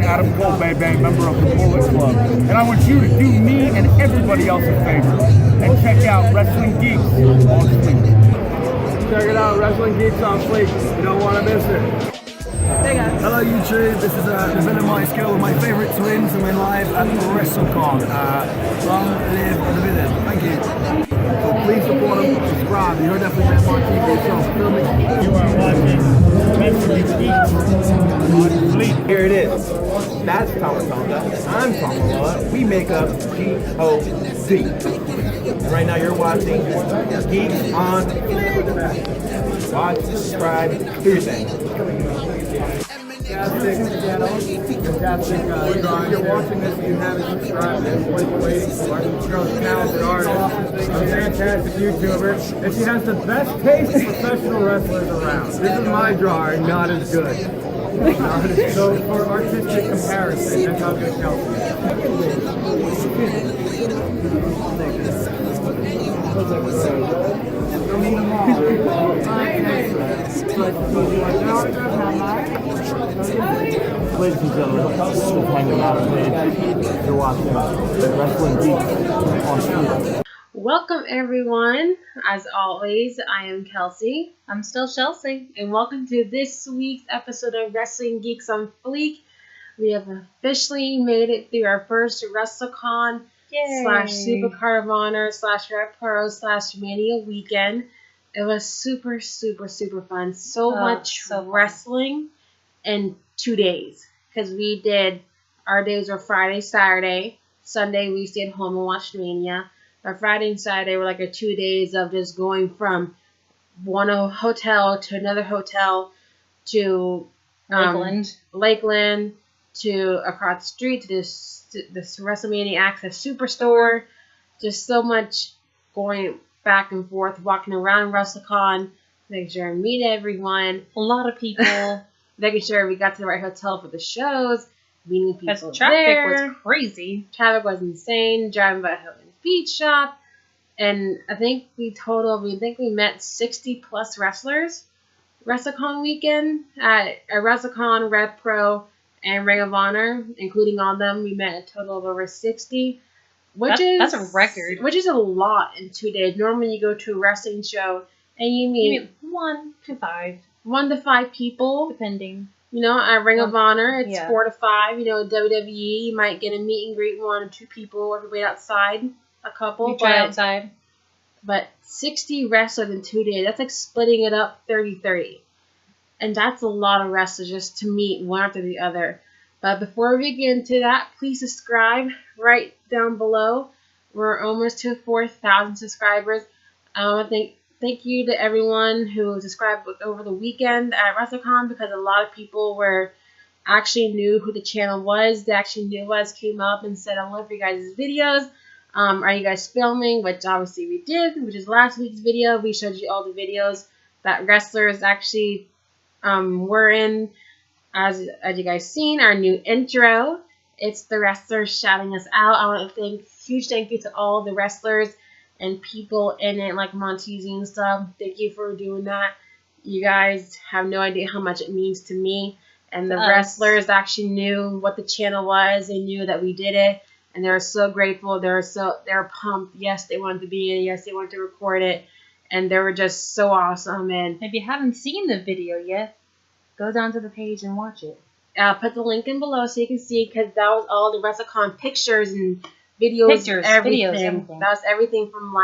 Adam Cole, baby, member of the Bullet Club. And I want you to do me and everybody else a favor and check out Wrestling Geeks on Fleek. Check it out, Wrestling Geeks on Fleek. You don't want to miss it. Hey guys. Hello YouTube, this is the villain Mighty Skill with my favourite twins and we're live at Wrestlecon. Long live the villain. Thank you. So please support them, subscribe. You heard that from Matt on TV, so film it. You are watching Wrestling Geeks on Fleek. Here it is. That's Tonga. I'm Tonga. We make up G-O-D. And right now you're watching Geeks on Fleek. Watch, subscribe, do your thing. Fantastic. If you're watching this and you haven't subscribed, then what are you waiting for? This girl's a talented artist, a fantastic YouTuber, and she has the best taste of professional wrestlers around. This is my drawer, not as good. So for artistic comparison, that's how good Ladies and gentlemen, just hanging out today. You're watching Wrestling Geeks on Fleek. Welcome everyone. As always, I am Kelsey. I'm still Chelsea. And welcome to this week's episode of Wrestling Geeks on Fleek. We have officially made it through our first Wrestlecon / Supercard of Honor / Red Pro / Mania weekend. It was super fun. So much wrestling in 2 days. Because we did, our days were Friday, Saturday. Sunday we stayed home and watched Mania. Our Friday and Saturday were like our 2 days of just going from one hotel to another hotel to Lakeland to across the street to this WrestleMania Access Superstore. Just so much going back and forth, walking around Wrestlecon, making sure I meet everyone. A lot of people. Making sure we got to the right hotel for the shows. Meeting people there. Traffic was crazy. Traffic was insane. Driving by Hilton's Beach Shop. And I think we met 60 plus wrestlers WrestleCon weekend at WrestleCon, Red Pro, and Ring of Honor, including all of them. We met a total of over 60, that's a record. Which is a lot in 2 days. Normally you go to a wrestling show and you meet 1 to 5. 1 to 5 people, depending. You know, at Ring of Honor, it's 4 4 to 5. You know, WWE, you might get a meet and greet 1 or 2 people, or wait outside. A couple. You try outside. But 60 wrestlers in 2 days, that's like splitting it up 30-30. And that's a lot of wrestlers just to meet one after the other. But before we get into that, please subscribe right down below. We're almost to 4,000 subscribers. I want to thank you to everyone who subscribed over the weekend at WrestleCon, because a lot of people actually knew who the channel was. They actually knew us, came up and said, I love your guys' videos. Are you guys filming? Which obviously we did, which is last week's video. We showed you all the videos that wrestlers actually were in. As you guys seen, our new intro, it's the wrestlers shouting us out. I want to huge thank you to all the wrestlers and people in it, like Monteasy and stuff. Thank you for doing that. You guys have no idea how much it means to me. And the wrestlers actually knew what the channel was. They knew that we did it. And they were so grateful. They were pumped. Yes, they wanted to be in it. Yes, they wanted to record it. And they were just so awesome. And if you haven't seen the video yet, go down to the page and watch it. I'll put the link in below so you can see, because that was all the WrestleCon pictures and videos, everything. That was everything from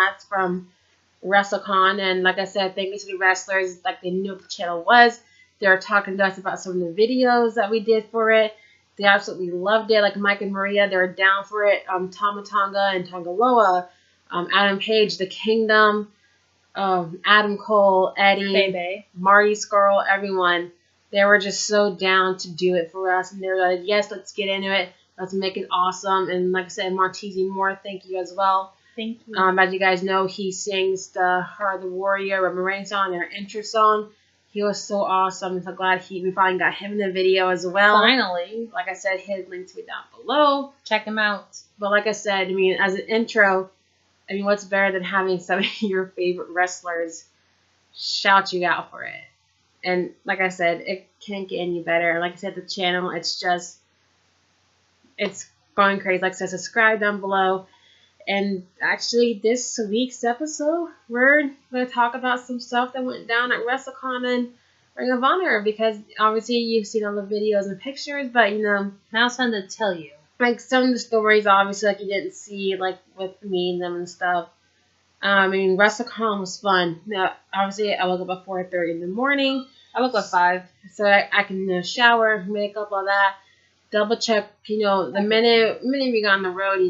WrestleCon. And like I said, thank you to the wrestlers. Like, they knew what the channel was. They were talking to us about some of the videos that we did for it. They absolutely loved it. Like Mike and Maria, they were down for it. Tama Tonga and Tongaloa, Adam Page, The Kingdom, Adam Cole, Eddie, Bebe, Marty Scurll, everyone. They were just so down to do it for us. And they were like, yes, let's get into it. Let's make it awesome. And like I said, Monteasy Moore, thank you as well. Thank you. As you guys know, he sings the Heart of the Warrior, Roman Reigns song, and our intro song. He was so awesome. I'm so glad we finally got him in the video as well. Finally. Like I said, his links will be down below. Check him out. But like I said, I mean, as an intro, I mean, what's better than having some of your favorite wrestlers shout you out for it? And like I said, it can't get any better. Like I said, the channel, it's just it's going crazy. Like I said, subscribe down below. And actually, this week's episode, we're going to talk about some stuff that went down at Wrestlecon and Ring of Honor, because obviously you've seen all the videos and pictures, but now it's time to tell you. Like some of the stories, obviously, like you didn't see, like with me and them and stuff. I mean, WrestleCon was fun. Now, obviously, I woke up at 4:30 in the morning. I woke up 5. So I can shower, makeup, all that. Double check, the minute we got on the road,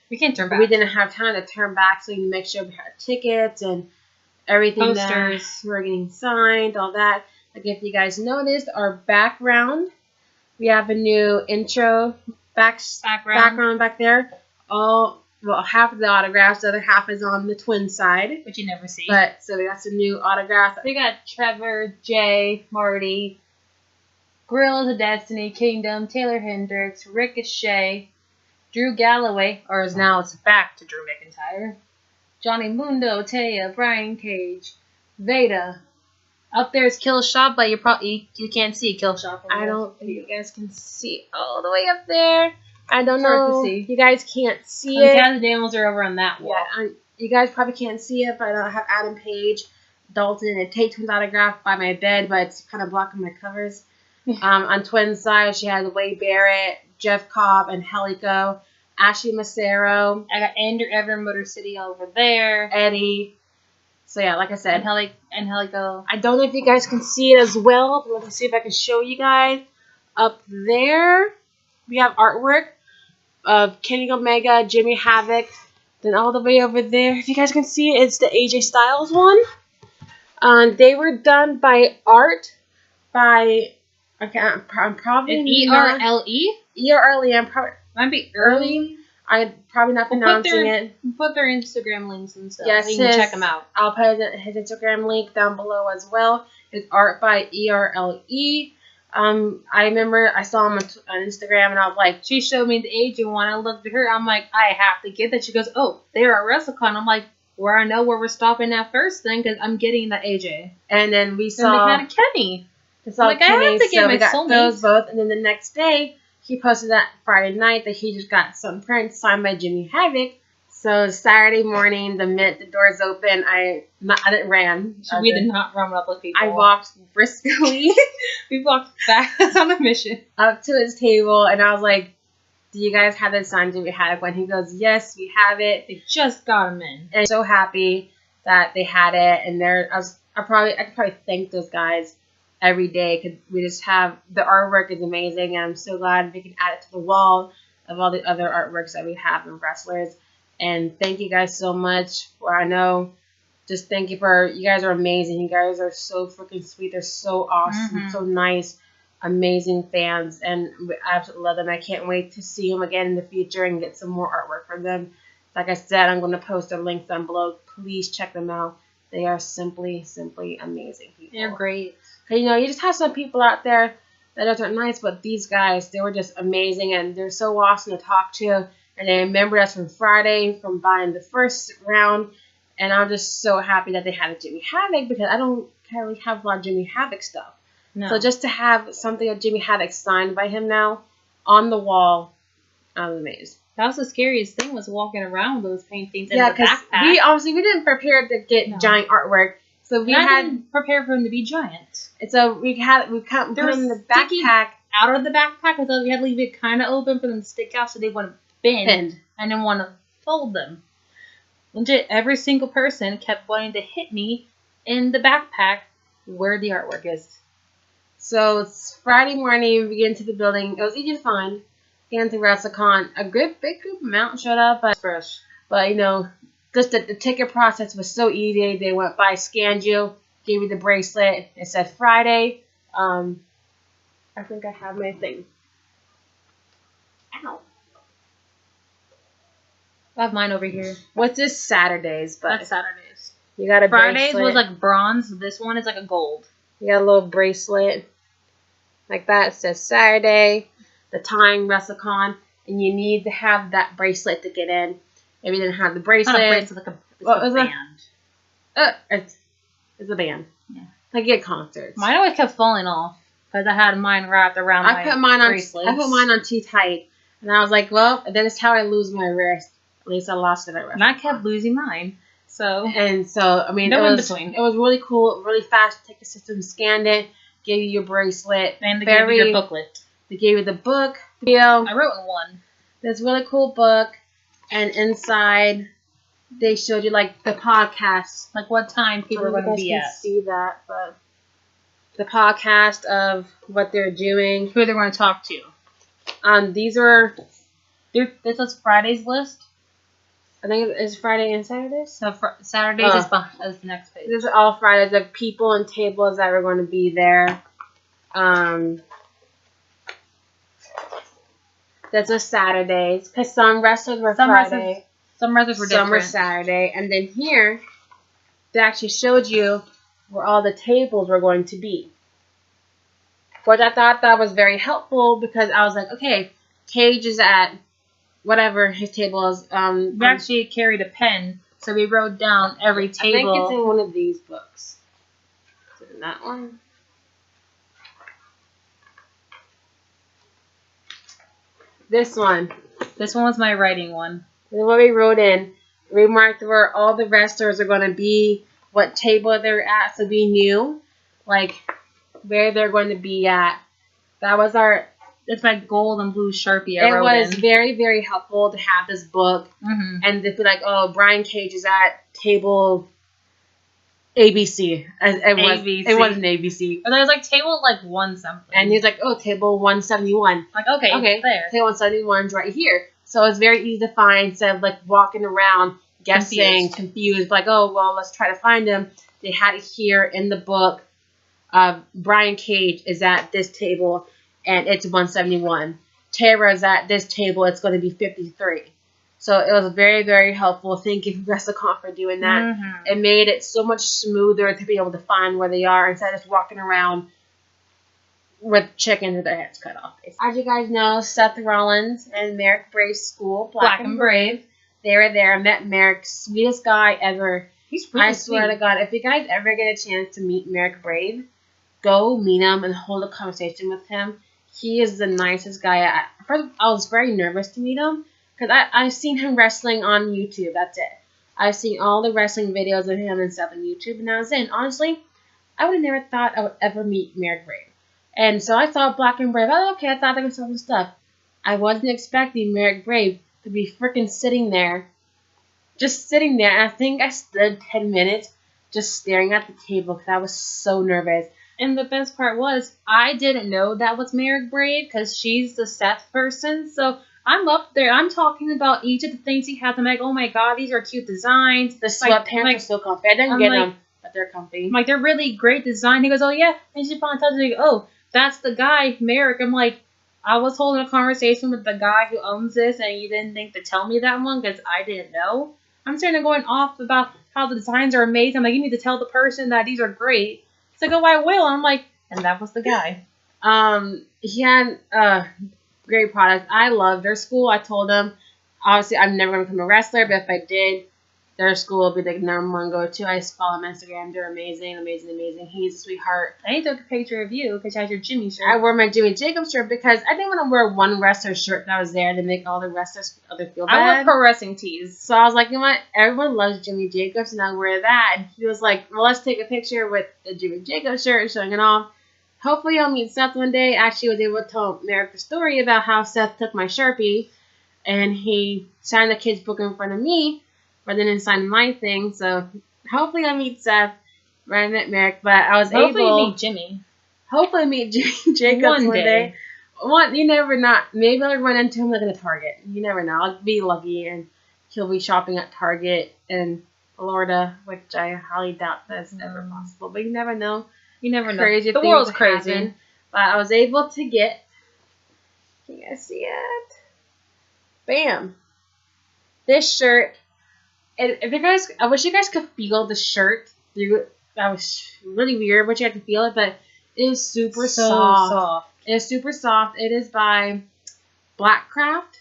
We can't turn back. we didn't have time to turn back, so we make sure we had tickets and everything. Posters. That were getting signed, all that. Like if you guys noticed, our background, we have a new intro background back there. Half of the autographs, the other half is on the twin side. Which you never see. But so we got some new autographs. We got Trevor, Jay, Marty, Guerrillas of Destiny, Kingdom, Taylor Hendricks, Ricochet, Drew Galloway, or as now it's back to Drew McIntyre, Johnny Mundo, Taya, Brian Cage, Veda. Up there is Kill Shot, but you can't see Kill Shot. I don't think you guys can see all the way up there. I don't It's hard know. to see. You guys can't see And it. Taz and Daniels are over on that wall. Yeah, you guys probably can't see it, but I have Adam Page, Dalton, and Tate Twins autograph by my bed, but it's kind of blocking my covers. On Twins' side, she has Wade Barrett, Jeff Cobb, and Helico, Ashley Macero, I got Andrew Ever, Motor City over there. Eddie. So yeah, like I said, And Helico. I don't know if you guys can see it as well, but let me see if I can show you guys. Up there, we have artwork of Kenny Omega, Jimmy Havoc. Then all the way over there, if you guys can see it, it's the AJ Styles one. They were done by art by, okay, I'm probably E-R-L-E? E-R-L-E, I'm probably Might be early. I'm probably not pronouncing it. Put their Instagram links and stuff. Yes, so you can check them out. I'll put his Instagram link down below as well. It's art by E-R-L-E. I remember I saw him on Instagram, and I was like, She showed me the AJ one. I looked at her. I'm like, I have to get that. She goes, oh, they're at WrestleCon. I'm like, where I know where we're stopping at first then, because I'm getting the AJ. and then we And saw, they had a Kenny. we saw like, I have Kenny, to get so my we got soulmate. those both. And then the next day, he posted that Friday night that he just got some prints signed by Jimmy Havoc. So Saturday morning, the minute the doors open, I didn't ran. We did not run up with people. I walked briskly We walked fast on a mission. up to his table, and I was like, do you guys have this signed Jimmy Havoc? When he goes, yes, we have it. They just got him in. And I'm so happy that they had it, and I could probably thank those guys every day, because we just have, the artwork is amazing, and I'm so glad we can add it to the wall of all the other artworks that we have in wrestlers. And thank you guys so much. Thank you you guys are amazing. You guys are so freaking sweet. They're so awesome, so nice, amazing fans, and we absolutely love them. I can't wait to see them again in the future and get some more artwork from them. Like I said, I'm going to post their links down below. Please check them out. They are simply amazing people. They're great. You just have some people out there that aren't nice, but these guys, they were just amazing, and they're so awesome to talk to. And they remembered us from Friday, from buying the first round. And I'm just so happy that they had a Jimmy Havoc, because I don't really have a lot of Jimmy Havoc stuff. No. So just to have something of Jimmy Havoc signed by him now on the wall, I was amazed. That was the scariest thing, was walking around with those paintings in Yeah, the because backpack. we didn't prepare to get giant artwork. So we I had, didn't prepare for him to be giant. so we put them in the backpack. Out of the backpack, I thought we had to leave it kind of open for them to stick out so they wouldn't bend. I didn't want to fold them. Legit, every single person kept wanting to hit me in the backpack where the artwork is. So it's Friday morning. We get into the building. It was easy to find. Get into WrestleCon. A big group amount showed up, but just the ticket process was so easy. They went by, scanned you, gave you the bracelet. It said Friday. I think I have my thing. Ow. I have mine over here. What's this? Saturdays, but That's Saturdays. you got a Fridays bracelet. was like bronze. This one is like a gold. You got a little bracelet like that. It says Saturday, the time, WrestleCon, and you need to have that bracelet to get in. If you didn't have the bracelet, Not a bracelet, like What a was it? band. It's a band. Yeah. Like at concerts. Mine always kept falling off because I had mine wrapped around I put mine on bracelets. too tight. And I was like, well, that is how I lose my wrist. At least I lost it at And I kept losing mine. So And so, I mean, no in it between. was really cool, really fast. Take the system, scanned it, gave you your bracelet. And they gave you your booklet. They gave you the book. Video. I wrote in one. This really cool book. And inside, they showed you, like, the podcast. Like what time people are going to be at. See that, but the podcast of what they're doing. Who they're going to talk to. These are... This is Friday's list. I think it's Friday and Saturdays. So Saturdays is the next page. These are all Fridays of people and tables that are going to be there. That's a Saturdays because some wrestlers were Friday, some wrestlers were different. Some were Saturday, and then here they actually showed you where all the tables were going to be. Which I thought that was very helpful because I was like, okay, Cage is at whatever his table is. We actually carried a pen, so we wrote down every table. I think it's in one of these books. Is it in that one? This one. This one was my writing one. This is what we wrote in. We marked where all the wrestlers are going to be, what table they're at, so we knew, like, where they're going to be at. That was our... It's my gold and blue Sharpie I wrote in. It was in. very, very helpful to have this book. Mm-hmm. And to be like, oh, Brian Cage is at table ABC. It wasn't ABC. But it was like table like 1 something. And he's like, oh, table 171. Like, okay, there. Table 171's right here. So it's very easy to find instead of like walking around guessing, confused. Like, oh, well, let's try to find him. They had it here in the book. Brian Cage is at this table. And it's 171. Tara's at this table. It's going to be 53. So it was very, very helpful. Thank you, Wrestlecon, for doing that. Mm-hmm. It made it so much smoother to be able to find where they are instead of just walking around with chickens with their heads cut off. As you guys know, Seth Rollins and Merrick Brave's school, Black and Brave, they were there. I met Merrick, sweetest guy ever. He's really I swear sweet. to God, if you guys ever get a chance to meet Merrick Brave, go meet him and hold a conversation with him. He is the nicest guy. First, I was very nervous to meet him because I've seen him wrestling on YouTube. That's it. I've seen all the wrestling videos of him and stuff on YouTube, and that was it. And honestly, I would have never thought I would ever meet Merrick Brave. And so I saw Black and Brave. Oh, okay, I thought they were some stuff. I wasn't expecting Merrick Brave to be freaking sitting there. Just sitting there. And I think I stood 10 minutes just staring at the table because I was so nervous. And the best part was, I didn't know that was Merrick Brave because she's the Seth person. So I'm up there. I'm talking about each of the things he has. I'm like, oh my god, these are cute designs. The sweatpants are so comfy. I didn't get them, but they're comfy. I'm like, they're really great design. He goes, oh yeah. And she finally tells me, oh, that's the guy, Merrick. I'm like, I was holding a conversation with the guy who owns this, and you didn't think to tell me that one because I didn't know. I'm sitting there going off about how the designs are amazing. I'm like, you need to tell the person that these are great. It's like, oh, I will. I'm like, and that was the guy. He had great products. I love their school. I told him, obviously, I'm never going to become a wrestler, but if I did, their school will be the number one go-to. I just follow him on Instagram. They're amazing, amazing, amazing. He's a sweetheart. I took a picture of you because you had your Jimmy shirt. I wore my Jimmy Jacobs shirt because I didn't want to wear one wrestler shirt that was there to make all the wrestlers feel bad. I wore pro wrestling tees. So I was like, you know what? Everyone loves Jimmy Jacobs, and I wear that. And he was like, well, let's take a picture with the Jimmy Jacobs shirt showing it off. Hopefully I'll meet Seth one day. Actually, I was able to tell Merrick the story about how Seth took my Sharpie, and he signed the kid's book in front of me, but then didn't sign my thing. So hopefully I'll meet Seth. I met Merrick, but I was hopefully able... meet Jimmy. Hopefully meet Jimmy Jacobs one day. You never know. Maybe I'll run into him like at a Target. You never know. I'll be lucky, and he'll be shopping at Target in Florida, which I highly doubt that's ever possible. But you never know. You never know. Crazy the things world's crazy. Happen. But I was able to get... Can you guys see it? Bam. This shirt... If you guys... I wish you guys could feel the shirt. That was really weird, but you had to feel it. But it is super soft. It is super soft. It is by Blackcraft.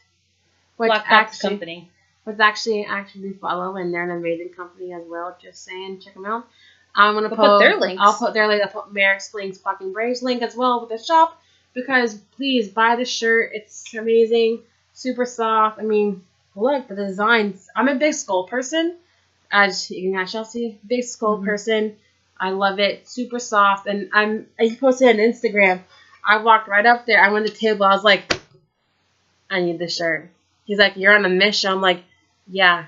Blackcraft company. Which actually we follow, and they're an amazing company as well. Just saying, check them out. I'm gonna put their links. I'll put their link. I'll put Merrick's links, fucking Braves link as well with the shop. Because please buy the shirt. It's amazing. super soft. I mean, look, the designs. I'm a big skull person. As you can actually see, big skull person. I love it. Super soft. And I posted on Instagram. I walked right up there. I went to the table. I was like, I need this shirt. He's like, you're on a mission. I'm like, yeah,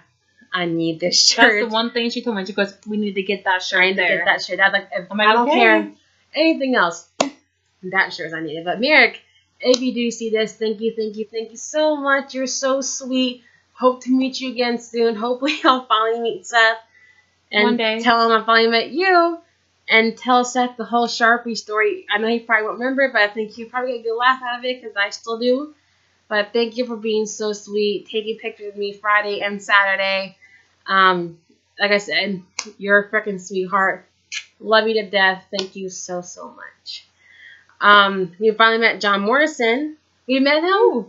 I need this shirt. That's the one thing she told me. She goes, we need to get that shirt. I need to get that shirt. I was like, I don't care anything else. That shirt I needed. But Merrick, if you do see this, thank you so much. You're so sweet. Hope to meet you again soon. Hopefully I'll finally meet Seth. And One day. Tell him I finally met you. And tell Seth the whole Sharpie story. I know he probably won't remember it, but I think he'll probably get a good laugh out of it because I still do. But thank you for being so sweet, taking pictures with me Friday and Saturday. Like I said, you're a freaking sweetheart. Love you to death. Thank you so much. We finally met John Morrison. We met him,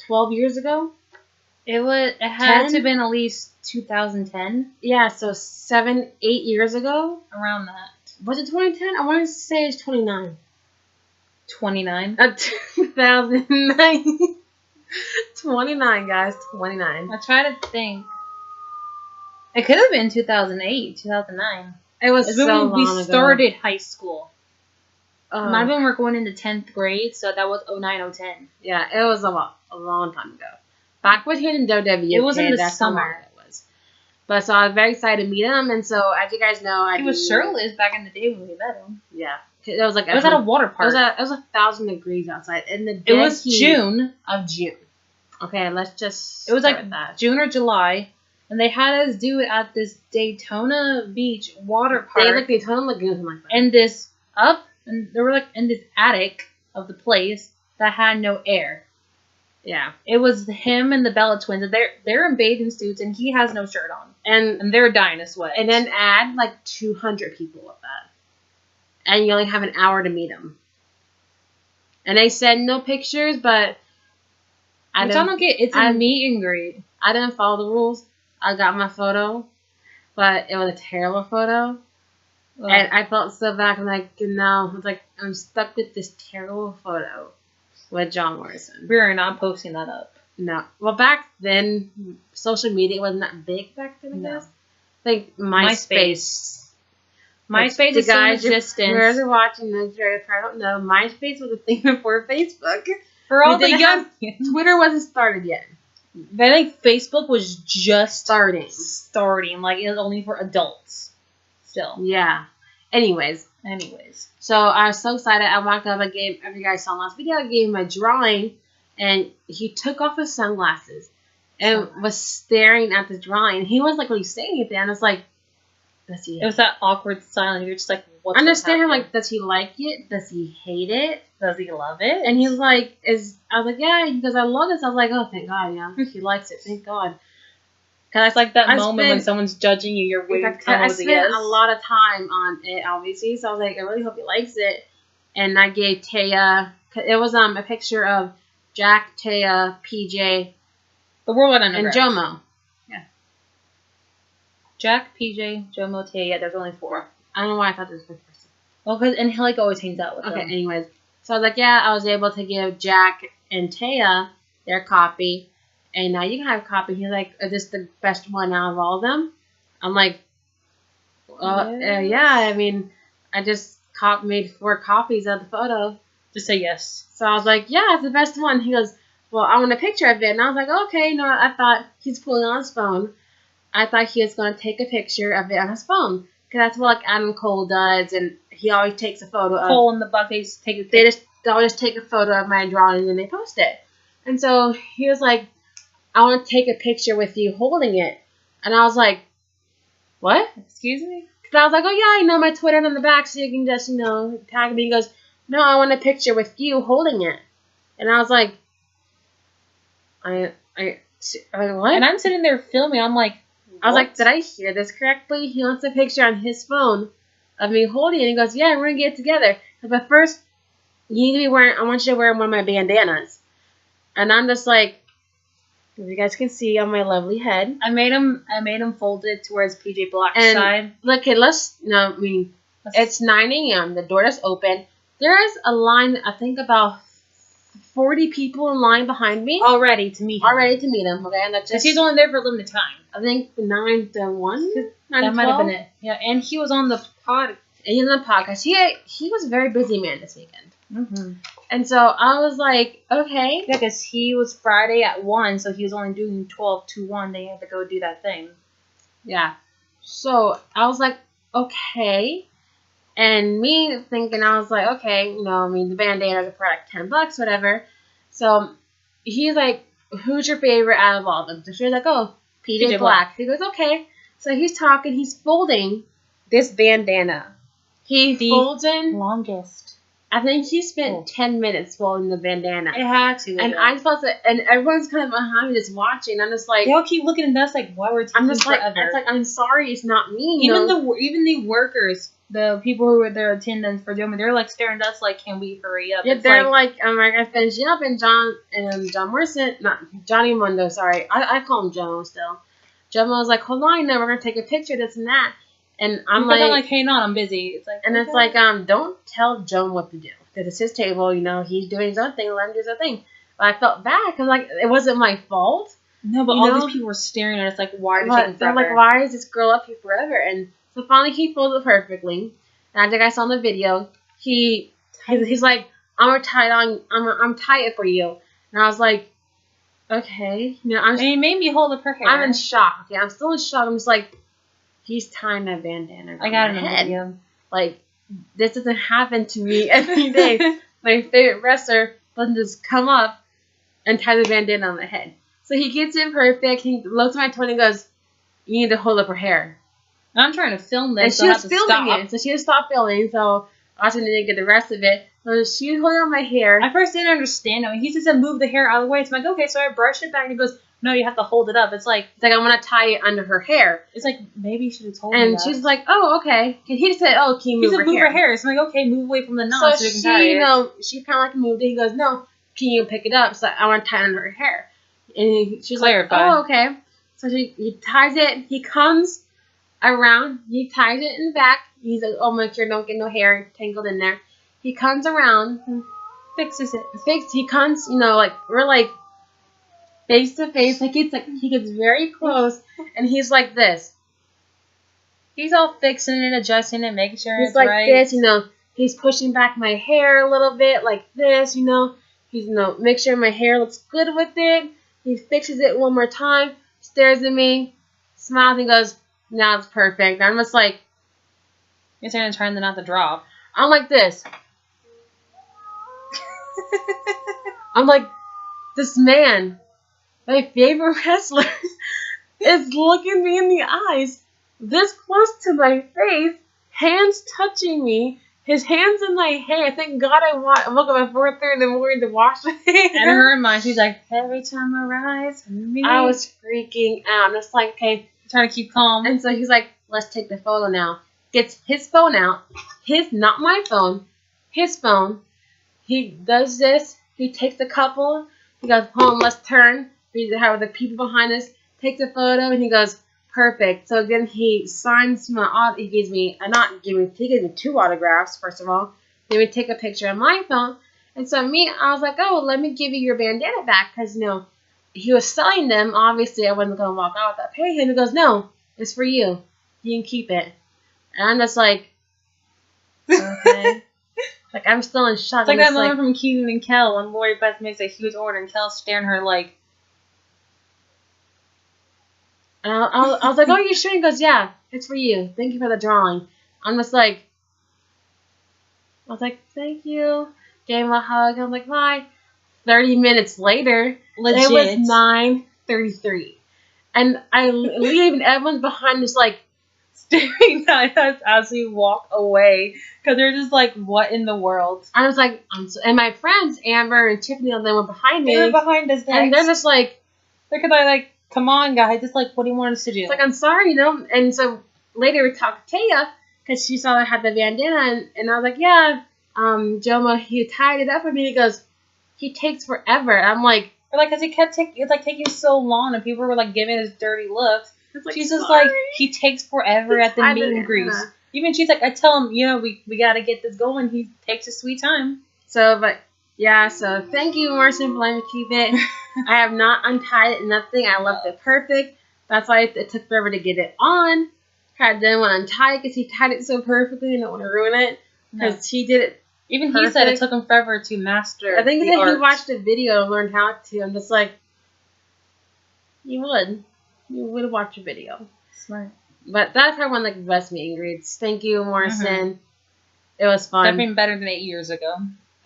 12 years ago? It had 10? to have been at least 2010. Yeah, so 8 years ago? Around that. Was it 2010? I want to say it's 29. 29. 2009. 29, guys. 29. I try to think. It could have been 2008, 2009. It was so long when we ago. started high school. Oh. Might have been we're going into 10th grade, so that was 09, 010. Yeah, it was a long time ago. Back when he was in WWE. It was in the that's how summer. long it was. But so I was very excited to meet him, and so as you guys know, He was shirtless back in the day when we met him. Yeah, it was like It was at a water park. It was 1,000 degrees outside, and It was June. of June. Okay, let's just. It was start like with that. June or July, and they had us do it at this Daytona Beach water park. They had like Daytona Lagoon, something like that. and they were like in this attic of the place that had no air. Yeah, It was him and the Bella twins. And they're in bathing suits, and he has no shirt on, and they're dying of sweat. and then add like 200 people with that, and you only have an hour to meet them. And they said no pictures, but Which I don't get. It's a meet and greet. I didn't follow the rules. I got my photo, but it was a terrible photo. Ugh. And I felt so bad. I'm like, no. It's like, I'm stuck with this terrible photo with John Morrison. We are not posting that up. No. Well, back then, social media wasn't that big back then, I No. guess. Like, MySpace. MySpace is still in existence. Whereas you're watching this, I don't know. MySpace was a thing before Facebook. For all We the didn't young, Twitter wasn't started yet. I think Facebook was just Starting. Like it was only for adults. Still. Yeah. Anyways. Anyways. So I was so excited. I walked up. I gave, if you guys saw last video, I gave him a drawing, and he took off his sunglasses and was staring at the drawing. He wasn't like really saying anything. And I was like, does he? It was that awkward silence. You're just like, what's I understand him. happening? Like, does he like it? Does he hate it? Does he love it? And he's like, I was like, yeah. He goes, I love this. I was like, oh, thank God, yeah. He likes it. Thank God. It's like that I moment when spent- someo's judging you. You're waiting to I tell spent yes. a lot of time on it, obviously. So I was like, I really hope he likes it. And I gave Taya. It was a picture of Jack, Taya, PJ, The World and Underground. Jomo. Jack, PJ, Jomo, Taya. Yeah, there's only 4. I don't know why I thought this was the person. Well, and he like always hangs out with Okay, them. anyways. So I was like, yeah, I was able to give Jack and Taya their copy. And now you can have a copy. He's like, is this the best one out of all of them? I'm like, yeah. I mean, I just made 4 copies of the photo. Just say yes. So I was like, yeah, it's the best one. He goes, well, I want a picture of it. And I was like, okay. No, I thought he's pulling on his phone. I thought he was going to take a picture of it on his phone. Because that's what, like, Adam Cole does. And he always takes a photo of Hole in the bucket. they always take a photo of my drawing and they post it. And so he was like, I want to take a picture with you holding it. And I was like, what? Excuse me? Because I was like, oh, yeah, I know my Twitter's on the back so you can just, tag me. He goes, no, I want a picture with you holding it. And I was like, what? And I'm sitting there filming. I'm like, I was like, what? did I hear this correctly? He wants a picture on his phone of me holding it. And he goes, yeah, we're going to get it together. But first, I want you to wear one of my bandanas. And I'm just like, as you guys can see on my lovely head. I made him fold it towards PJ Black's And side. look, it's 9 a.m. The door is open. There is a line, I think about 40 people in line behind me. Already to meet him. Already to meet him, okay? And that's Because just, he's only there for a limited time. I think, 9 to 1? 9 That to might have 12? been it. Yeah, and he was on the pod. And he's on the podcast. He was a very busy man this weekend. Mm-hmm. And so I was like, okay. Yeah, because he was Friday at 1, so he was only doing 12 to 1. They had to go do that thing. Yeah. So I was like, okay. And me thinking, I was like, okay, the bandanas are for like $10, whatever. So he's like, who's your favorite out of all of them? So she was like, oh, PJ Black. He goes, okay. So he's talking, he's folding this bandana. He folds in. Longest. I think he spent 10 minutes folding the bandana. It had to. And I felt it, and everyone's kind of behind me just watching. I'm just like, they all keep looking at us like, why we're taking I'm just like, forever. it's like, I'm sorry, it's not me. Even the workers, the people who were their attendants for doing it, they're like staring at us like, can we hurry up? Yeah, It's they're like, I finished up, and John Morrison, not Johnny Mundo, sorry, I call him Jomo still. Jomo was like, hold on, we're gonna take a picture, this and that, and I'm like, hang on, I'm busy. It's like, and okay. it's like, don't tell Joan what to do, because it's his table, he's doing his own thing, let him do his own thing. But I felt bad, because like, it wasn't my fault. No, but all these people were staring at us like, why are you taking they're forever? like, why is this girl up here forever? And so finally he folded it perfectly. And I think I saw in the video, he's like, I'm gonna tie it for you. And I was like, okay. And he made me hold up her hair. I'm in shock. Okay, I'm still in shock. I'm just like, he's tying that bandana. I got it in my the head. video. Like, this doesn't happen to me every day. My favorite wrestler doesn't just come up and tie the bandana on the head. So he gets it perfect. He looks at my toe and he goes, you need to hold up her hair. And I'm trying to film this. And so she I was have to filming stop. it. So she had stopped filming. So I didn't get the rest of it. So she was holding on my hair. I first didn't understand him. He just said move the hair out of the way. It's like, okay, so I brushed it back and he goes, no, you have to hold it up. It's like I want to tie it under her hair. It's like, maybe you should have told me And that. she's like, oh, okay. And he said, oh, can you move, her hair? So I'm like, okay, move away from the knot So so we can tie it. she kind of like moved it. He goes, no, can you pick it up? So I want to tie it under her hair. And she's like, oh, okay. So he ties it. He comes around. He ties it in the back. He's like, oh, make sure don't get no hair tangled in there. He comes around. Fixes it. He comes, like, we're like face to face. Like, it's like, he gets very close. And he's like this. He's all fixing it, adjusting it, making sure He's it's like right. this, He's pushing back my hair a little bit, like this, He's, make sure my hair looks good with it. He fixes it one more time, stares at me, smiles, and goes, now it's perfect. I'm just like, You're trying to not to drop. I'm like this. I'm like, this man, my favorite wrestler, is looking me in the eyes, this close to my face, hands touching me, his hands in my hair. Thank God I woke up at 4:30 in the morning to wash my hair. And in her mind, she's like, every time I rise, I was freaking out. I'm just like, okay. Trying to keep calm. And so he's like, let's take the photo now. Gets his phone out. Not my phone. His phone. He does this. He takes a couple. He goes, home, let's turn. We have the people behind us. Takes a photo, and he goes, perfect. So then he signs he gives me 2 autographs, first of all. Then we take a picture on my phone. And so I was like, oh, let me give you your bandana back. Because, he was selling them. Obviously, I wasn't going to walk out without paying him. He goes, no, it's for you. You can keep it. And I'm just like, okay. Like, I'm still in shock. It's like that moment from Keegan and Kel when Lori Beth makes a huge order and Kel's staring at her like. And I was like, oh, you sure? He goes, yeah, it's for you. Thank you for the drawing. I'm just like, I was like, thank you. Gave him a hug. I'm like, bye. 30 minutes later, Legit. It was 9:33. And I leave, and everyone's behind us like, staring at us as we walk away. Because they're just like, what in the world? I was like, and my friends, Amber and Tiffany, and they were behind me. They were behind us next. And they're just like, look at that, like, come on, guys. Just like, what do you want us to do? It's like, I'm sorry, And so later we talked to Taya, because she saw I had the bandana, and I was like, yeah, Joma, he tied it up for me. He goes, he takes forever. I'm like, or like, because he kept taking so long, and people were like giving us dirty looks. like, She's just sorry. like, he takes forever at the meet and greets. Even she's like, I tell him, we got to get this going. He takes his sweet time. So, but Yeah, so thank you, Morrison, for letting me keep it. I have not untied it, nothing. I left it perfect. That's why it took forever to get it on. I didn't want to untie it because he tied it so perfectly and I don't want to ruin it. Because he did it. Even perfect. he said it took him forever to master. I think the that art. he watched a video and learned how to. I'm just like, you would watch a video. Smart. But that's probably one of the best meet and greets. Thank you, Morrison. It was fun. Definitely better than 8 years ago.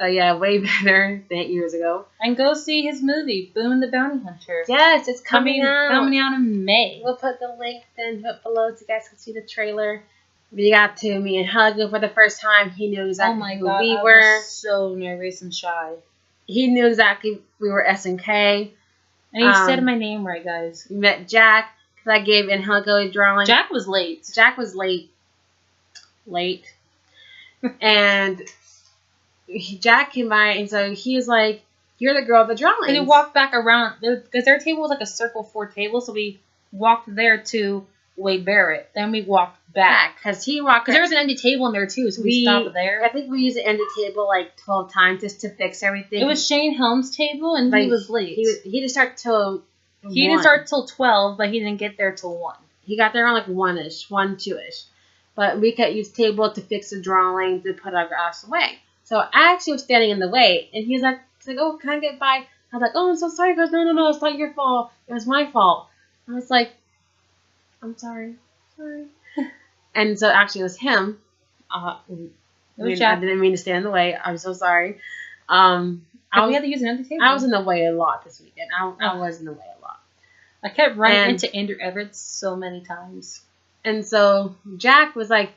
Yeah, way better than 8 years ago. And go see his movie, Boone the Bounty Hunter. Yes, it's coming out. Coming out in May. We'll put the link then up below so you guys can see the trailer. We got to meet and hug him for the first time. He knew exactly who we were. I was so nervous and shy. He knew exactly we were SNK. And he said my name right, guys. We met Jack because I gave Angelico a drawing. Jack was late. Jack was late. And Jack came by, and so he was like, "You're the girl of the drawings." And we walked back around because their table was like a circle 4 table, so we walked there to Wade Barrett. Then we walked back because he walked. Because there was an empty table in there too, so we stopped there. I think we used the empty table like 12 times just to fix everything. It was Shane Helm's table, and he was late. He didn't start till. He didn't start till 12, but he didn't get there till 1. He got there around like 1-ish, 1, 2-ish. But we could use table to fix the drawing to put our grass away. So I actually was standing in the way, and he's like, "Oh, can I get by?" I was like, "Oh, I'm so sorry." He goes, "No, it's not your fault. It was my fault." I was like, "I'm sorry." And so actually it was him. I didn't mean to stand in the way. I'm so sorry. We had to use an empty table. I was in the way a lot this weekend. I was in the way a lot. I kept running into Andrew Everett so many times. And so Jack was like,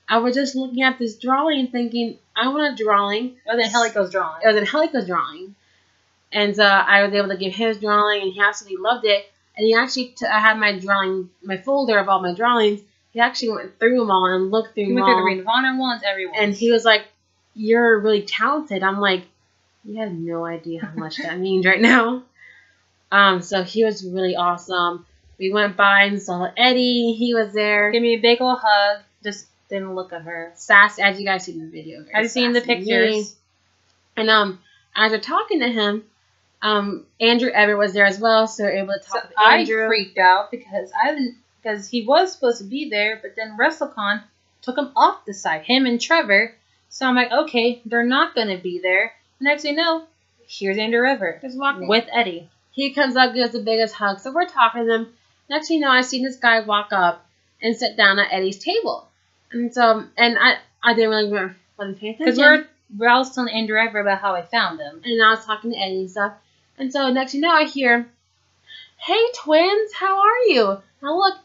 I was just looking at this drawing and thinking, I want a drawing. It was in Helico's drawing. It was in Helico's drawing. And so I was able to give his drawing, and he absolutely loved it. And he actually, I had my drawing, my folder of all my drawings. He actually went through them all and looked through them all. He went through the Ring of Honor ones, everyone. And he was like, "You're really talented." I'm like, you have no idea how much that means right now. So he was really awesome. We went by and saw Eddie. He was there. Give me a big old hug. Just didn't look at her. Sass, as you guys see in the video. I've seen the pictures. And after talking to him, Andrew Everett was there as well, so we were able to talk to Andrew. I freaked out because he was supposed to be there, but then Wrestlecon took him off the site, him and Trevor. So I'm like, okay, they're not going to be there. Next thing you know, here's Andrew Everett just walking with Eddie. He comes up, gives the biggest hug. So we're talking to them. Next thing you know, I see this guy walk up and sit down at Eddie's table. And so, I didn't really wasn't paying attention. Because I was telling Andrew Everett about how I found him. And I was talking to Eddie and stuff. And so next thing you know, I hear, "Hey, twins, how are you?" Now look,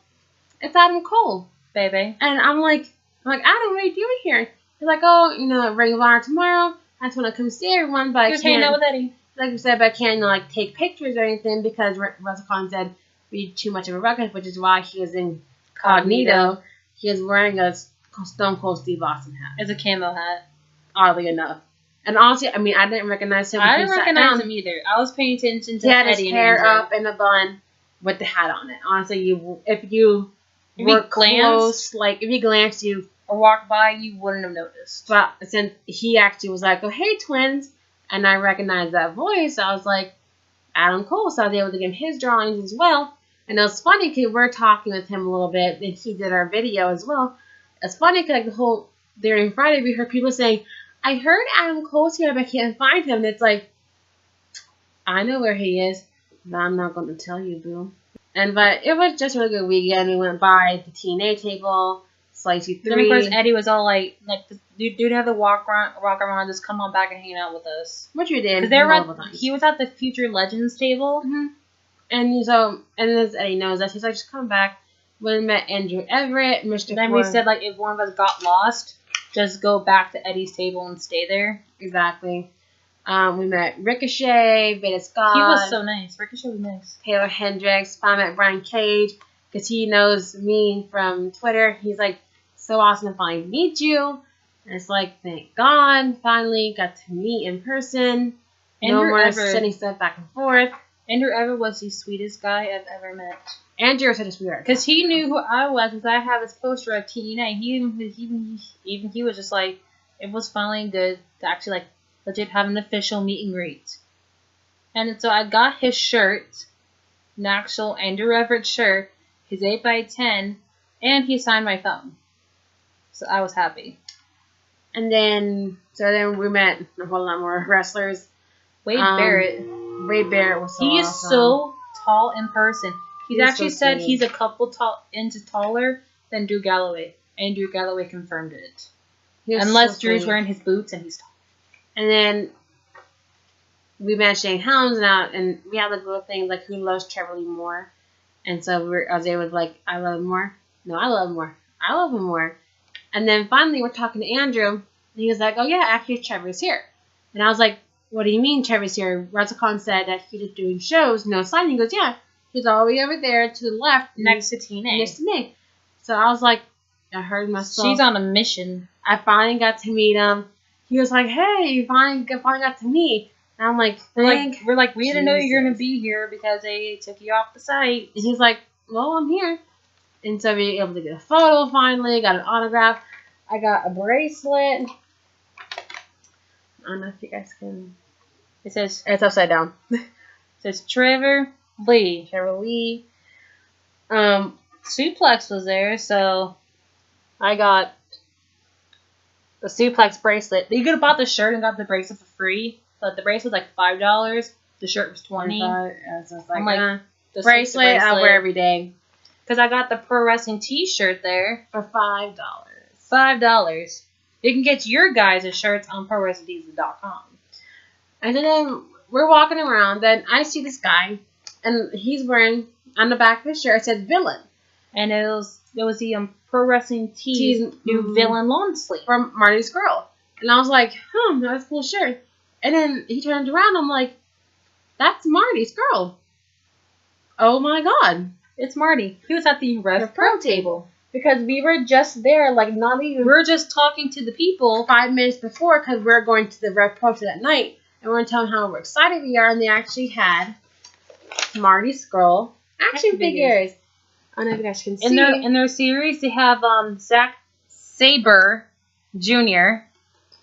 it's Adam Cole. Baby. And I'm like, Adam, what are you doing here? He's like, "Oh, Ring of Honor tomorrow. I just want to come see everyone, but I can't." Hanging out with Eddie. Like I said, but I can't, take pictures or anything because WrestleCon said we too much of a ruckus, which is why he was incognito. He was wearing a Stone Cold Steve Austin hat. It's a camo hat. Oddly enough. And honestly, I didn't recognize him. I didn't recognize him either. I was paying attention to Eddie. He had his hair up in a bun with the hat on it. Honestly, if you glanced, you or walked by, you wouldn't have noticed. But since he actually was like, "Oh, hey, twins," and I recognized that voice, I was like, Adam Cole. So I was able to give his drawings as well. And it was funny because we're talking with him a little bit, and he did our video as well. It's funny because during Friday, we heard people saying, "I heard Adam Cole's here, but I can't find him." And it's like, I know where he is, but I'm not going to tell you, boo. But it was just a really good weekend. We went by the TNA table, Slicey 3. Then of course Eddie was all like dude have to walk around, just come on back and hang out with us. Which we did. Because he was at the Future Legends table. Mm-hmm. And as Eddie knows us, he's like, "Just come back." We met Andrew Everett, Mr. Then we said, if one of us got lost, just go back to Eddie's table and stay there. Exactly. We met Ricochet, Veda Scott. He was so nice. Ricochet was nice. Taylor Hendricks. I met Brian Cage because he knows me from Twitter. He's like, "So awesome to finally meet you." And it's like, thank God, finally got to meet in person. No more sending stuff back and forth. Andrew Everett was the sweetest guy I've ever met. Andrew was such a sweetheart. Because he knew who I was, because I have his poster of TNA. He was just like, it was finally good to actually legit have an official meet and greet. And so I got his shirt, an actual Andrew Everett shirt, his 8x10, and he signed my phone. So I was happy. And then we met a whole lot more wrestlers. Wade Barrett. Wade Barrett was so He is awesome. so tall in person. He's actually so said sweet. he's a couple inches taller than Drew Galloway. And Drew Galloway confirmed it. He was Unless so Drew's sweet. wearing his boots and he's tall. And then we met Shane Helms and we had like little things like who loves Trevor Lee more. And so Isaiah was like, I love him more. No, I love him more. I love him more. And then finally we're talking to Andrew and he was like, oh yeah, actually Trevor's here. And I was like, what do you mean Trevor's here? Wrestlecon said that he was doing shows, no signing. He goes, yeah, he's all the way over there to the left. Next to TNA. Next to me. So I was like, I heard myself. She's on a mission. I finally got to meet him. He was like, hey, you finally got to meet. And I'm like, We're like, we didn't know you're Jesus. going to be here because they took you off the site. And he's like, well, I'm here. And so we were able to get a photo finally, got an autograph. I got a bracelet. I don't know if you guys can. It says, It's upside down. Trevor Lee. Trevor Lee. Suplex was there, so I got the Suplex bracelet. You could have bought the shirt and got the bracelet for free, but the bracelet was like $5. The shirt was $20. So it's like, I'm like, the bracelet I wear every day. Because I got the pro wrestling t-shirt there For $5. $5. You can get your guys' shirts on prowrestlingtees.com. And then we're walking around, then I see this guy, and he's wearing, on the back of his shirt, it said villain. And it was the pro wrestling tees new villain long sleeve. From Marty's Girl. And I was like, that's a cool shirt. And then he turned around, I'm like, that's Marty's Girl. Oh my god. It's Marty. He was at the Rev Pro table. Because we were just there, like not even We're just talking to the people. 5 minutes before, because we were going to the Rev Pro that night. And we were telling how we're excited we are, and they actually had Marty's Girl action figures. I don't know if you guys can see. In their series, they have Zack Sabre Jr.,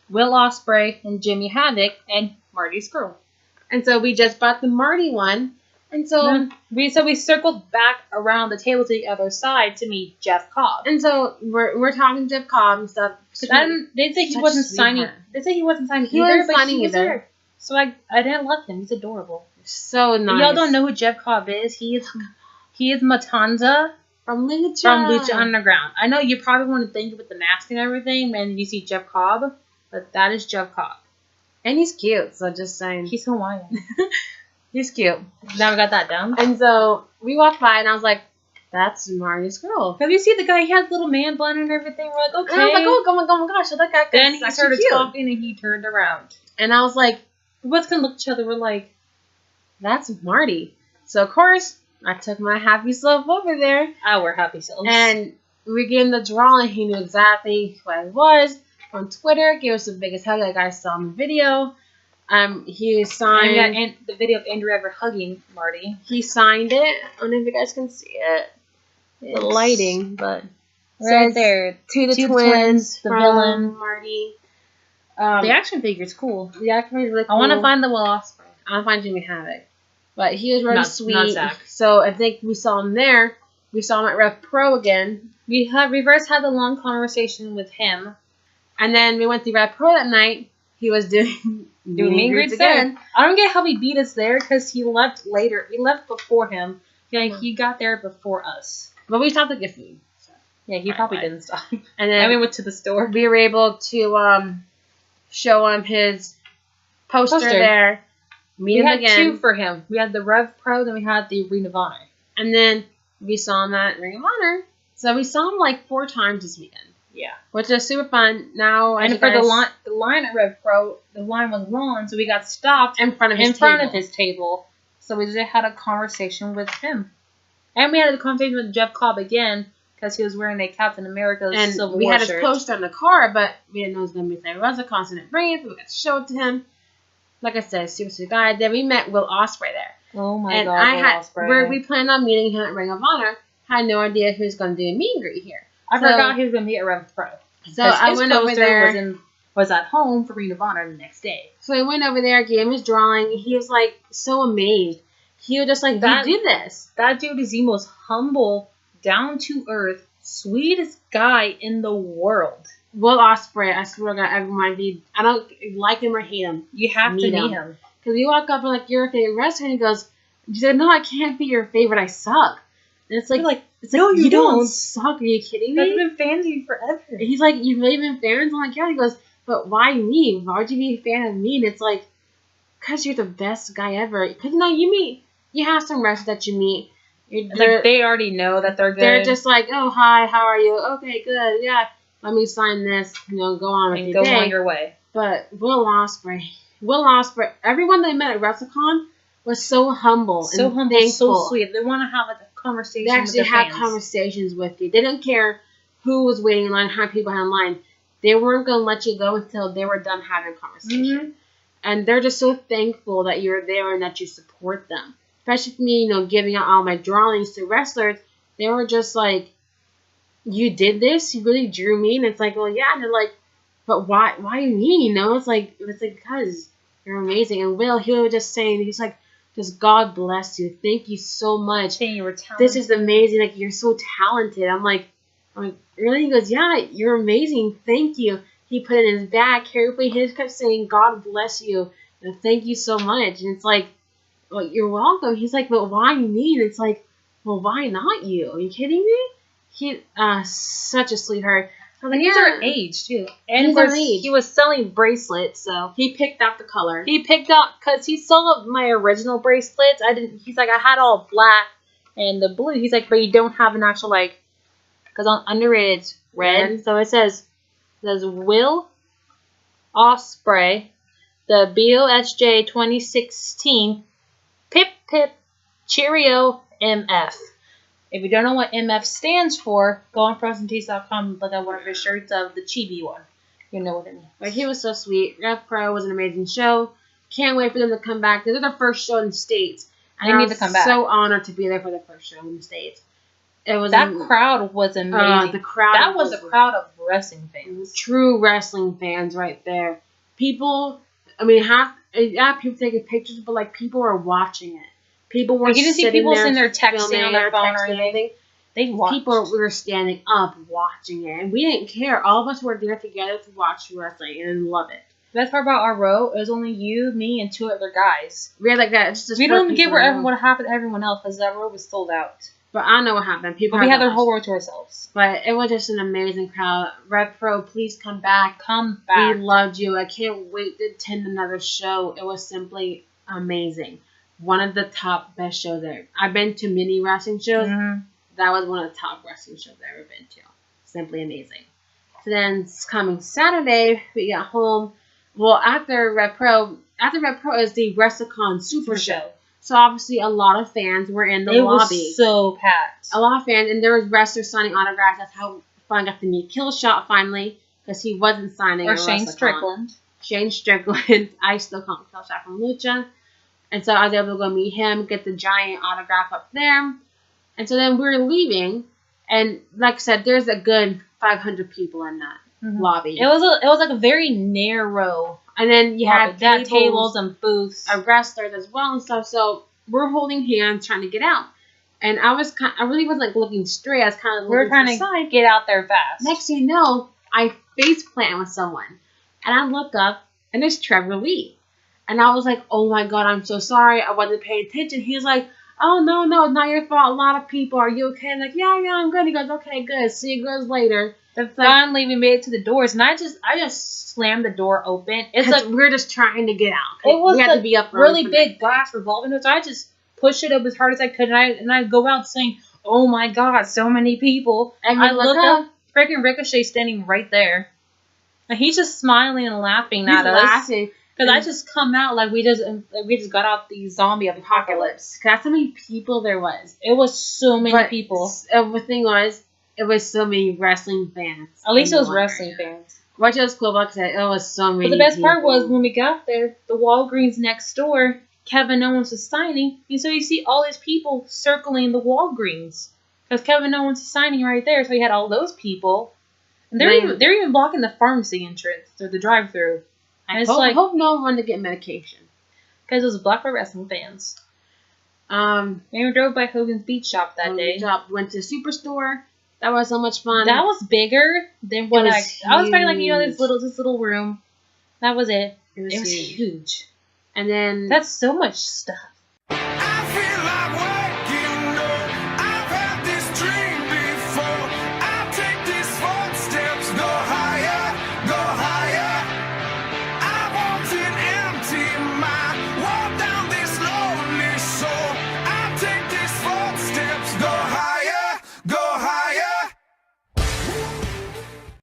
Will Ospreay, and Jimmy Havoc, and Marty's Girl. And so we just bought the Marty one. And so we circled back around the table to the other side to meet Jeff Cobb. And so we're talking to Jeff Cobb and stuff. They say he Such wasn't a signing. sweetheart. They say he wasn't signing He either, wasn't but signing he was either. there. So I didn't love him. He's adorable. So nice. If y'all don't know who Jeff Cobb is, he is Matanza from Lucha. from Lucha Underground. I know you probably want to think with the mask and everything, and you see Jeff Cobb, but that is Jeff Cobb. And he's cute, so just saying. He's Hawaiian. He's cute. Now we got that down. And so we walked by, and I was like, that's Marty's Girl. Have you seen the guy? He has a little man bun and everything. We're like, okay. And I was like, oh my gosh, that guy. Then he started talking, and he turned around. And I was like, We both kind of looked at each other. We're like, that's Marty. So, of course, I took my happy self over there. our happy selves. And we gave him the draw, and he knew exactly who I was. On Twitter, gave us the biggest hug like I saw in the video. He signed... And the video of Andrew Everett hugging Marty. He signed it. I don't know if you guys can see it. The lighting, but... Right there. To the Two twins, the from villain. Marty. The action figure's cool. The action figure is really cool. I want to find the Will Ospreay. I want to find Jimmy Havoc. But he was really Not sweet. Zach. So I think we saw him there. We saw him at Rev Pro again. We first had the long conversation with him. And then we went to Rev Pro that night. He was doing Meet and greets again. there. I don't get how he beat us there because he left later. We left before him. He got there before us. But we stopped to get food. Yeah, he probably didn't stop. And And then we went to the store. we were able to show him his poster there. Meet We him had again. two for him. We had the Rev Pro, then we had the Ring of Honor. And then we saw him at Ring of Honor. So we saw him like 4 times this weekend. Yeah. Which is super fun. Now, And for the line at Rev Pro, the line was long, so we got stopped in front of his table. So we just had a conversation with him. And we had a conversation with Jeff Cobb again, because he was wearing a Captain America and Civil we War had his shirt. poster in the car, but we didn't know it was going to be there. Wrestlecon, so didn't bring it, but we got to show it to him. Like I said, super sweet guy. Then we met Will Ospreay there. Oh my And God, Will Ospreay. we planned on meeting him at Ring of Honor. Had no idea who was going to do a meet and greet here. I forgot he was going to be at Rev Pro. So I went over there. Was was at home for Ring of Honor the next day. So he went over there, gave him his drawing. He was like so amazed. He was just like, "You did this." That dude is the most humble, down to earth, sweetest guy in the world. Will Ospreay, I swear to God, everyone, I don't like him or hate him. You have to meet him. Because we walk up and like, "You're a favorite wrestler," and he goes, "You said, no, I can't be your favorite. I suck." And it's like, no, you don't suck. Are you kidding me? I've been fans of you forever. And he's like, "You've really been fans?" I'm like, "Yeah." He goes, "But why me? Why would you be a fan of me?" And it's like, because you're the best guy ever. Because you have some wrestlers that you meet. Like they already know that they're good. They're just like, "Oh, hi, how are you? Okay, good, yeah. Let me sign this. Go on with your day. Go on your way." But Will Ospreay, everyone they met at Wrestlecon was so humble, thankful. So sweet. They want to have like a conversation. They actually with their had fans. conversations with you. They didn't care who was waiting in line, how many people had in line. They weren't going to let you go until they were done having a conversation. Mm-hmm. And they're just so thankful that you're there and that you support them. Especially for me, giving out all my drawings to wrestlers. They were just like, "You did this? You really drew me?" And it's like, "Well, yeah." And they're like, "But why me?" It's like because you're amazing. And he was just saying, he's like, "Just God bless you. Thank you so much. Saying you were talented. This is amazing. Like, you're so talented." I'm like, "Really?" He goes, "Yeah, you're amazing. Thank you." He put it in his bag carefully. He just kept saying, "God bless you. And thank you so much." And it's like, "Well, you're welcome." He's like, "But why me?" And it's like, "Well, why not you? Are you kidding me?" He, such a sweetheart. Like, he's our age, too. And of course, he was selling bracelets, so. He picked out the color. Because he saw my original bracelets. He's like, I had all black and the blue. He's like, but you don't have an actual, like, because under it, it's red. So it says Will Ospreay, the BOSJ 2016, Pip Pip, Cheerio, MF. If you don't know what MF stands for, go on FrozenTees.com and look at one of his shirts of the chibi one. You know what it means. But he was so sweet. Rev Pro was an amazing show. Can't wait for them to come back. This is their first show in the States. And they need to come back. So honored to be there for the first show in the States. That crowd was amazing. That was a crowd of wrestling fans. True wrestling fans right there. People, people taking pictures, but like people were watching it. People were you didn't see people sitting there texting on their phone or anything. They watched. People were standing up watching it, and we didn't care. All of us were there together to watch wrestling and love it. The best part about our row, it was only you, me, and 2 other guys. We had like that. We don't get what happened to everyone else because that row was sold out. But I don't know what happened. We had their whole row to ourselves. But it was just an amazing crowd. Red Pro, please come back. Come back. We loved you. I can't wait to attend another show. It was simply amazing. One of the top best shows there. I've been to many wrestling shows. Mm-hmm. That was one of the top wrestling shows I've ever been to. Simply amazing. So then, coming Saturday, we got home. Well, after Red Pro is the Wrestlecon Super Show. So obviously, a lot of fans were in the lobby. It was so packed. A lot of fans, and there was wrestlers signing autographs. That's how I got to meet Killshot finally, because he wasn't signing. Or Shane Strickland. Shane Strickland. I still call him Killshot from Lucha. And so I was able to go meet him, get the giant autograph up there. And so then we were leaving, and like I said, there's a good 500 people in that lobby. It was like a very narrow. And then you had tables and booths, wrestlers as well and stuff. So we're holding hands, trying to get out. And I really wasn't like looking straight. I was kind of we were trying to get out there fast. Next thing you know, I face plant with someone, and I look up, and it's Trevor Lee. And I was like, "Oh my God, I'm so sorry. I wasn't paying attention." He's like, "Oh, no, it's not your fault. A lot of people. Are you okay?" I'm like, yeah, I'm good. He goes, "Okay, good. See you guys later." Then finally we made it to the doors, and I just slammed the door open. It's like we're just trying to get out. It was we had to be up really big glass revolving door, so I just pushed it up as hard as I could, and I go out saying, "Oh my God, so many people!" And I look up, freaking Ricochet standing right there, and he's just smiling and laughing at us. Laughing. Because I just come out like we just got out the zombie apocalypse. That's how many people there was. It was so many people. The thing was, it was so many wrestling fans. At least it was wrestling fans. Which was cool, because it was so many. But the best part was when we got there, the Walgreens next door, Kevin Owens was signing, and so you see all these people circling the Walgreens because Kevin Owens is signing right there. So you had all those people, And they're even blocking the pharmacy entrance or the drive-through. I hope no one to get medication. Because it was Black Pro Wrestling fans. We drove by Hogan's Beach Shop that day. Went to the Superstore. That was so much fun. That was bigger than what I was expecting. Like, you know, this little room. That was it. It was huge. And then that's so much stuff.